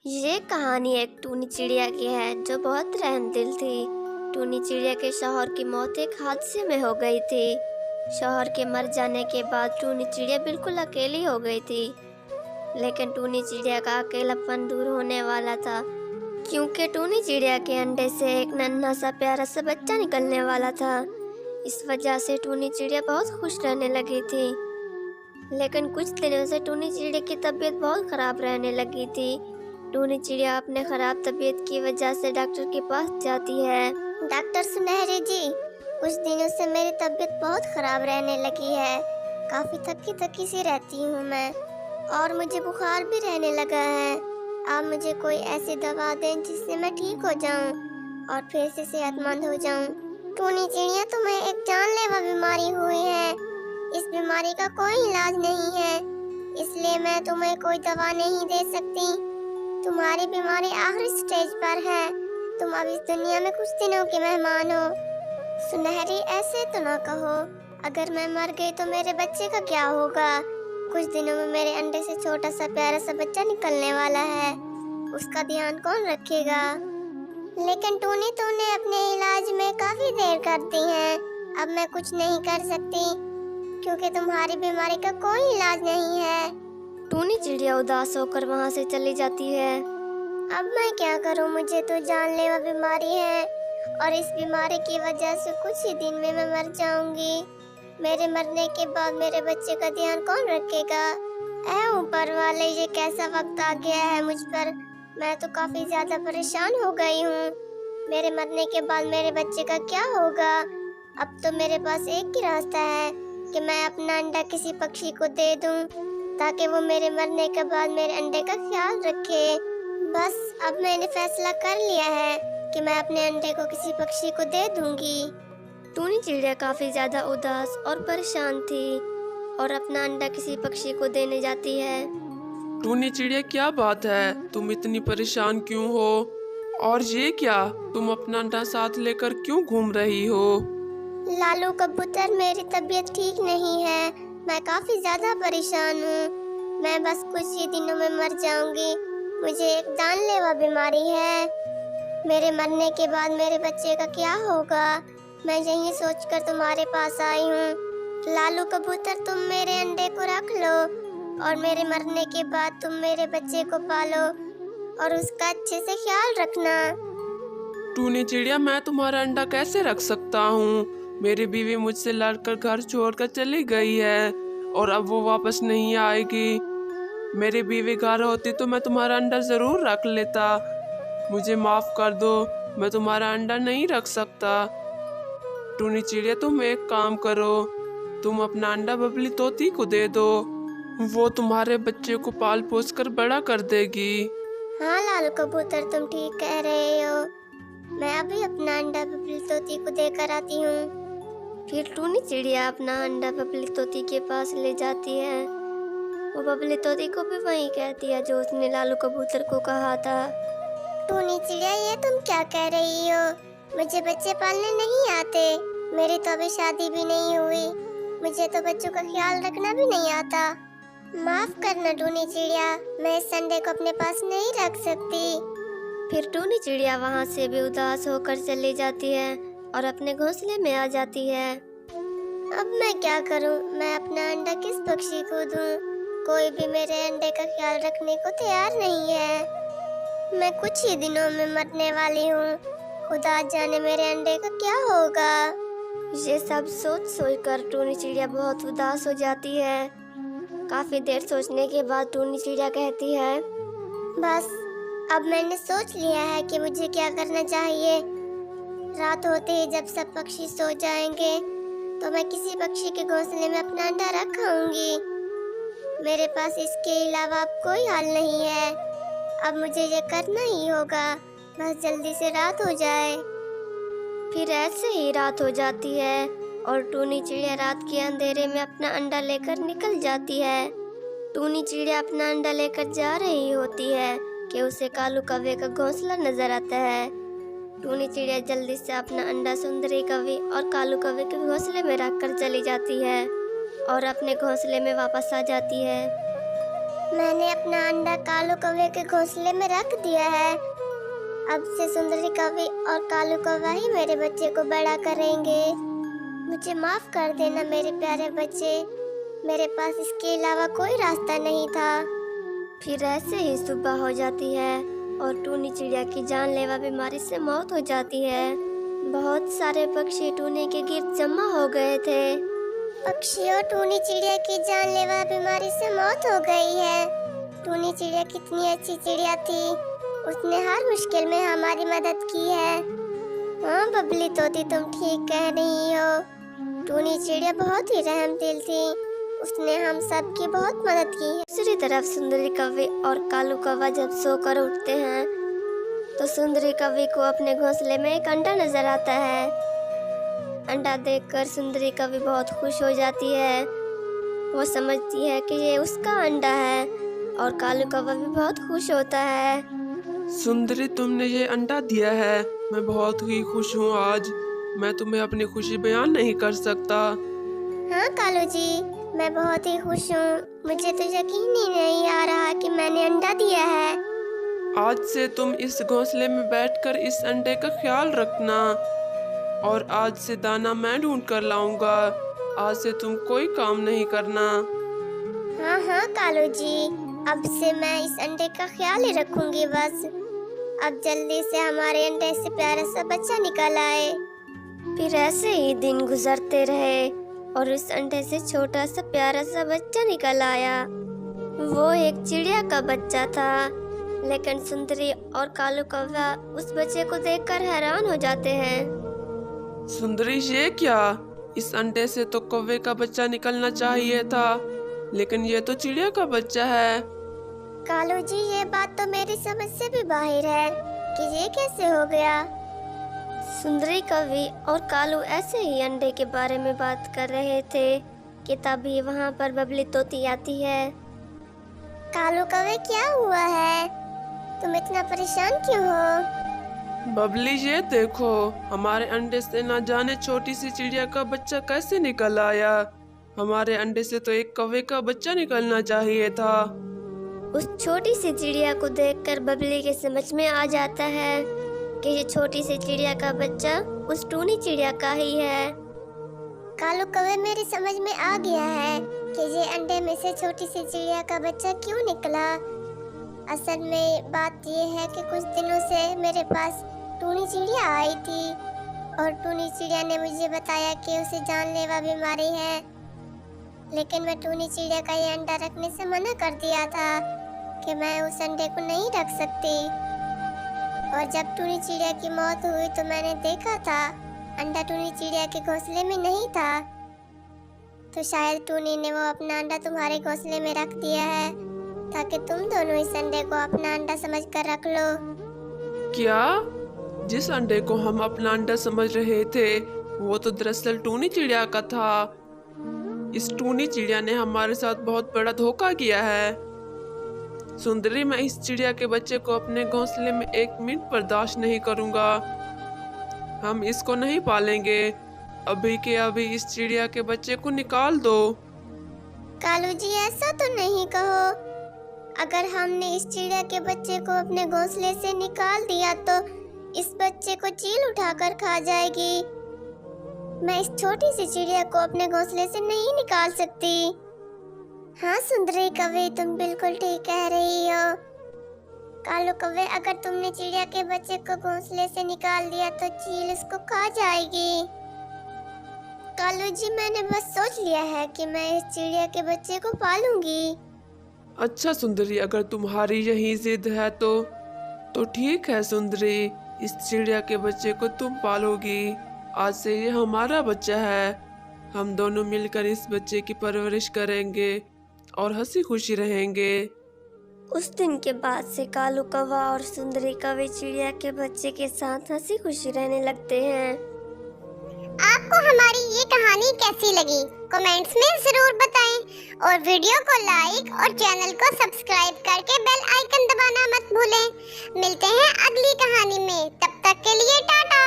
ये कहानी एक टूनी चिड़िया की है जो बहुत रहमदिल थी। टूनी चिड़िया के शौहर की मौत एक हादसे में हो गई थी। शौहर के मर जाने के बाद टूनी चिड़िया बिल्कुल अकेली हो गई थी। लेकिन टूनी चिड़िया का अकेलापन दूर होने वाला था, क्योंकि टूनी चिड़िया के अंडे से एक नन्हा सा प्यारा सा बच्चा निकलने वाला था। इस वजह से टूनी चिड़िया बहुत खुश रहने लगी थी। लेकिन कुछ दिनों से टूनी चिड़िया की तबीयत बहुत खराब रहने लगी थी। टूनी चिड़िया अपने खराब तबीयत की वजह से डॉक्टर के पास जाती है। डॉक्टर सुनहरे जी, कुछ दिनों से मेरी तबीयत बहुत खराब रहने लगी है। काफी थकी थकी सी रहती हूँ मैं, और मुझे बुखार भी रहने लगा है। आप मुझे कोई ऐसी दवा दें जिससे मैं ठीक हो जाऊँ और फिर से सेहतमंद हो जाऊँ। टूनी चिड़िया, तुम्हें एक जानलेवा बीमारी हुई है। इस बीमारी का कोई इलाज नहीं है, इसलिए मैं तुम्हें कोई दवा नहीं दे सकती। तुम्हारी बीमारी आखिरी स्टेज पर है। तुम अब इस दुनिया में कुछ दिनों के मेहमान हो। सुनहरी, ऐसे तो ना कहो। अगर मैं मर गई तो मेरे बच्चे का क्या होगा? कुछ दिनों में मेरे अंडे से छोटा सा प्यारा सा बच्चा निकलने वाला है। उसका ध्यान कौन रखेगा? लेकिन टूनी, तूने अपने इलाज में काफी देर कर दी है। अब मैं कुछ नहीं कर सकती, क्योंकि तुम्हारी बीमारी का कोई इलाज नहीं है। टूनी चिड़िया उदास होकर वहाँ से चली जाती है। अब मैं क्या करूं? मुझे तो जानलेवा बीमारी है, और इस बीमारी की वजह से कुछ ही दिन में मैं मर जाऊंगी। मेरे मरने के बाद मेरे बच्चे का ध्यान कौन रखेगा? ऐ ऊपर वाले, ये कैसा वक्त आ गया है मुझ पर। मैं तो काफी ज्यादा परेशान हो गई हूँ। मेरे मरने के बाद मेरे बच्चे का क्या होगा? अब तो मेरे पास एक ही रास्ता है कि मैं अपना अंडा किसी पक्षी को दे दूं, ताकि वो मेरे मरने के बाद मेरे अंडे का ख्याल रखे। बस, अब मैंने फैसला कर लिया है कि मैं अपने अंडे को किसी पक्षी को दे दूंगी। टूनी चिड़िया काफी ज्यादा उदास और परेशान थी और अपना अंडा किसी पक्षी को देने जाती है। टूनी चिड़िया, क्या बात है? तुम इतनी परेशान क्यों हो? और ये क्या, तुम अपना अंडा साथ लेकर क्यों घूम रही हो? लालू कबूतर, मेरी तबीयत ठीक नहीं है। मैं काफी ज्यादा परेशान हूँ। मैं बस कुछ ही दिनों में मर जाऊंगी। मुझे एक जानलेवा बीमारी है। मेरे मरने के बाद मेरे बच्चे का क्या होगा? मैं यही सोचकर तुम्हारे पास आई हूँ। लालू कबूतर, तुम मेरे अंडे को रख लो, और मेरे मरने के बाद तुम मेरे बच्चे को पालो और उसका अच्छे से ख्याल रखना। टूनी चिड़िया, मैं तुम्हारा अंडा कैसे रख सकता हूँ? मेरी बीवी मुझसे लड़कर घर छोड़कर चली गई है और अब वो वापस नहीं आएगी। मेरी बीवी घर होती तो मैं तुम्हारा अंडा जरूर रख लेता। मुझे माफ कर दो, मैं तुम्हारा अंडा नहीं रख सकता। टूनी चिड़िया, तुम एक काम करो, तुम अपना अंडा बबली तोती को दे दो। वो तुम्हारे बच्चे को पाल पोस कर बड़ा कर देगी। हाँ लालू कबूतर, तुम ठीक कह रहे हो। मैं अभी अपना अंडा बबली तोती को देकर आती हूँ। फिर टूनी चिड़िया अपना अंडा बबली तोती के पास ले जाती है। वो बबली तोती को भी वही कहती है जो उसने लालू कबूतर को कहा था। टूनी चिड़िया, ये तुम क्या कह रही हो? मुझे बच्चे पालने नहीं आते। मेरी तो अभी शादी भी नहीं हुई। मुझे तो बच्चों का ख्याल रखना भी नहीं आता। माफ करना टूनी चिड़िया, मैं इस अंडे को अपने पास नहीं रख सकती। फिर टूनी चिड़िया वहाँ से भी उदास होकर चली जाती है और अपने घोंसले में आ जाती है। अब मैं क्या करूं? मैं अपना अंडा किस पक्षी को दूं? कोई भी मेरे अंडे का ख्याल रखने को तैयार नहीं है। मैं कुछ ही दिनों में मरने वाली हूँ। खुदा जाने मेरे अंडे का क्या होगा। ये सब सोच सोच कर टूनी चिड़िया बहुत उदास हो जाती है। काफी देर सोचने के बाद टूनी चिड़िया कहती है, बस, अब मैंने सोच लिया है कि मुझे क्या करना चाहिए। रात होते ही जब सब पक्षी सो जाएंगे तो मैं किसी पक्षी के घोंसले में अपना अंडा रखाऊंगी। मेरे पास इसके अलावा अब कोई हल नहीं है। अब मुझे ये करना ही होगा, बस जल्दी से रात हो जाए। फिर ऐसे ही रात हो जाती है और टूनी चिड़िया रात के अंधेरे में अपना अंडा लेकर निकल जाती है। टूनी चिड़िया अपना अंडा लेकर जा रही होती है कि उसे कालू कौवे का घोंसला नजर आता है। टूनी चिड़िया जल्दी से अपना अंडा सुंदरी कौवे और कालू कौवे के घोंसले में रखकर चली जाती है और अपने घोंसले में वापस आ जाती है। मैंने अपना अंडा कालू कौवे के घोंसले में रख दिया है। अब से सुंदरी कौवी और कालू कौवा ही मेरे बच्चे को बड़ा करेंगे। मुझे माफ कर देना मेरे प्यारे बच्चे, मेरे पास इसके अलावा कोई रास्ता नहीं था। फिर ऐसे ही सुबह हो जाती है और टूनी चिड़िया की जानलेवा बीमारी से मौत हो जाती है। बहुत सारे पक्षी टूनी के गिर्द जमा हो गए थे। पक्षियों, टूनी चिड़िया की जानलेवा बीमारी से मौत हो गई है। टूनी चिड़िया कितनी अच्छी चिड़िया थी, उसने हर मुश्किल में हमारी मदद की है। हाँ बबली तोती, तुम ठीक कह रही हो। टूनी चिड़िया बहुत ही रहमदिल थी, उसने हम सब की बहुत मदद की है। दूसरी तरफ सुंदरी कौवी और कालू कौवा जब सोकर उठते हैं तो सुंदरी कौवी को अपने घोंसले में एक अंडा नजर आता है। अंडा देखकर सुंदरी कौवी बहुत खुश हो जाती है। वो समझती है कि ये उसका अंडा है और कालू कौवा भी बहुत खुश होता है। सुंदरी, तुमने ये अंडा दिया है, मैं बहुत ही खुश हूँ आज। मैं तुम्हें अपनी खुशी बयान नहीं कर सकता। हाँ कालू जी, मैं बहुत ही खुश हूँ। मुझे तो यकीन ही नहीं आ रहा कि मैंने अंडा दिया है। आज से तुम इस घोंसले में बैठकर इस अंडे का ख्याल रखना और आज से दाना मैं ढूंढ कर लाऊंगा। आज से तुम कोई काम नहीं करना। हाँ हाँ कालू जी, अब से मैं इस अंडे का ख्याल ही रखूंगी बस। अब जल्दी से हमारे अंडे से प्यारा सा बच्चा निकल आए। फिर ऐसे ही दिन गुजरते रहे और उस अंडे से छोटा सा प्यारा सा बच्चा निकल आया। वो एक चिड़िया का बच्चा था, लेकिन सुंदरी और कालू कौवा उस बच्चे को देखकर हैरान हो जाते हैं। सुंदरी, ये क्या? इस अंडे से तो कौवे का बच्चा निकलना चाहिए था, लेकिन ये तो चिड़िया का बच्चा है। कालू जी, ये बात तो मेरी समझ से भी बाहर है कि ये कैसे हो गया। सुंदरी कौवी और कालू ऐसे ही अंडे के बारे में बात कर रहे थे कि तभी वहाँ पर बबली तोती आती है। कालू कौवे, क्या हुआ है? तुम इतना परेशान क्यों हो? बबली, ये देखो, हमारे अंडे से ना जाने छोटी सी चिड़िया का बच्चा कैसे निकल आया। हमारे अंडे से तो एक कौवे का बच्चा निकलना चाहिए था। उस छोटी सी चिड़िया को देखकर बबली के समझ में आ जाता है कि ये छोटी सी चिड़िया का बच्चा उस टूनी चिड़िया का ही है। कालू कौवे, मेरी समझ में आ गया है कि ये अंडे में से छोटी सी चिड़िया का बच्चा क्यों निकला। असल में बात ये है कि कुछ दिनों से मेरे पास टूनी चिड़िया आई थी और टूनी चिड़िया ने मुझे बताया कि उसे जानलेवा बीमारी है, लेकिन मैं टूनी चिड़िया का ये अंडा रखने से मना कर दिया था कि मैं उस अंडे को नहीं रख सकती। और जब टूनी चिड़िया की मौत हुई तो मैंने देखा था अंडा टूनी चिड़िया के घोंसले में नहीं था, तो शायद टूनी ने वो अपना अंडा तुम्हारे घोंसले में रख दिया है ताकि तुम दोनों इस अंडे को अपना अंडा समझकर रख लो। क्या? जिस अंडे को हम अपना अंडा समझ रहे थे वो तो दरअसल टूनी चिड़िया का था। इस टूनी चिड़िया ने हमारे साथ बहुत बड़ा धोखा किया है। सुंदरी, मैं इस चिड़िया के बच्चे को अपने घोंसले में एक मिनट बर्दाश्त नहीं करूंगा। हम इसको नहीं पालेंगे। अभी के अभी इस चिड़िया के बच्चे को निकाल दो। कालू जी, ऐसा तो नहीं कहो। अगर हमने इस चिड़िया के बच्चे को अपने घोंसले से निकाल दिया तो इस बच्चे को चील उठाकर खा जाएगी। मैं इस छोटी सी चिड़िया को अपने घोंसले से नहीं निकाल सकती। हाँ सुंदरी कौवे, तुम बिल्कुल ठीक कह रही हो। कालू कौवे, अगर तुमने चिड़िया के बच्चे को घोंसले से निकाल दिया तो चील इसको खा जाएगी। कालू जी, मैंने बस सोच लिया है कि मैं इस चिड़िया के बच्चे को पालूंगी। अच्छा सुंदरी, अगर तुम्हारी यही जिद है तो ठीक है सुंदरी, इस चिड़िया के बच्चे को तुम पालोगी। आज से ये हमारा बच्चा है। हम दोनों मिलकर इस बच्चे की परवरिश करेंगे और हंसी खुशी रहेंगे। उस दिन के बाद से कालू कौवा और सुंदरी कौवे चिड़िया के बच्चे के साथ हंसी खुशी रहने लगते हैं। आपको हमारी ये कहानी कैसी लगी कमेंट्स में जरूर बताएं और वीडियो को लाइक और चैनल को सब्सक्राइब करके बेल आइकन दबाना मत भूलें। मिलते हैं अगली कहानी में, तब तक के लिए टाटा।